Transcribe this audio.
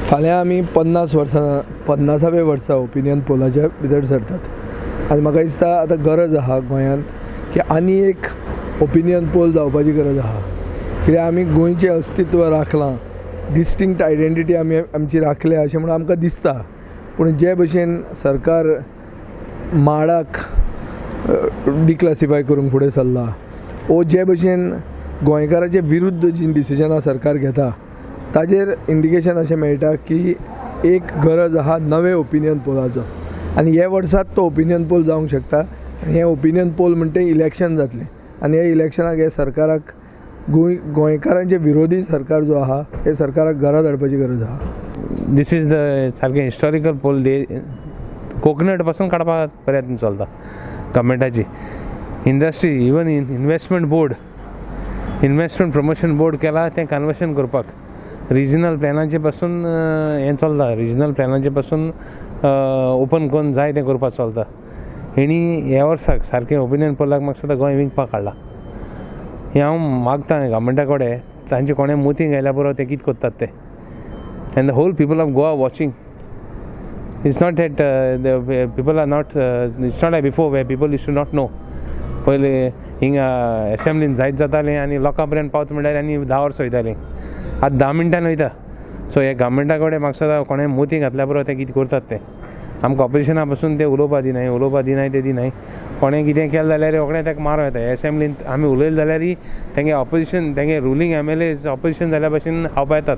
फाल्यां आमी 50व्या वर्सा ओपिनियन पोलाच्या भितर सरतात आनी म्हाका दिसता आतां गरज आहा गोंयांत की आनी एक ओपिनियन पोल जावपाची गरज आहा, कित्याक आमी गोंयचें अस्तित्व राखलां, डिस्टिंक्ट आयडेंटिटी आमची राखल्या अशें म्हणून आमकां दिसता. पूण जे भशेन सरकार माडाक डिक्लासिफाय करूंक फुडें सरला, ओ जे भशेन गोंयकाराचे विरुद्ध जी डिसिजनां सरकार घेता ताजेर इंडिकेशन अशें मेळटा की एक गरज आहा नवे ओपिनियन पोलाचो. आनी हे वर्सात तो ओपिनियन पोल जावंक शकता. हे ओपिनियन पोल म्हणटे इलेक्शन जातलें आनी हे इलेक्शनाक हे सरकाराक गोंयकारांचे विरोधी सरकार जो आहा हे सरकाराक घरा धाडपाची गरज आहा. दिस इज द सारकें हिस्टॉरिकल पोल. कोकोनट पासून काडपाक प्रयत्न चलता गव्हर्मेंटाची. Industry even investment promotion board केला तें कन्वर्शन करपाक रिजनल प्लॅनाचे पासून हें चलता. रिजनल प्लॅनाचे पासून ओपन करून जाय तें करपाक चलता. हेणी ह्या वर्साक सारकें ओपिनियन पोलाक म्हाका सुद्दां गोंय विकपाक काडला. हें हांव मागतां गव्हर्मेंटा कडेन तांचे कोणें मुतींग घायल्या बरो ते कितें करतात ते. And the whole people of Goa watching. It's not that the people are not it's not like before where people use to not know. पयलीं हिंगा एसेंब्लीन जायत जातालें आनी लोकां पर्यंत पावता म्हणल्यार आनी 10 वर्सां वयतालीं. आतां 10 मिनटान वयता. सो हे गव्हर्मेंटा कडेन म्हाका सुद्दां कोणें मुतींग घातल्या बरो ते कितें करतात ते. आमकां ऑपोजिशना पासून ते उलोवपाक दिनाय ते दिनाय. कोणें कितें केलें जाल्यार रोखडें ताका मारो येता. एसेंब्लीन आमी उलयले जाल्यार तेंगे ऑपोजिशन तेंगे रुलींग MLAs ऑपोजिशन जाल्या भशेन हावपा येतात.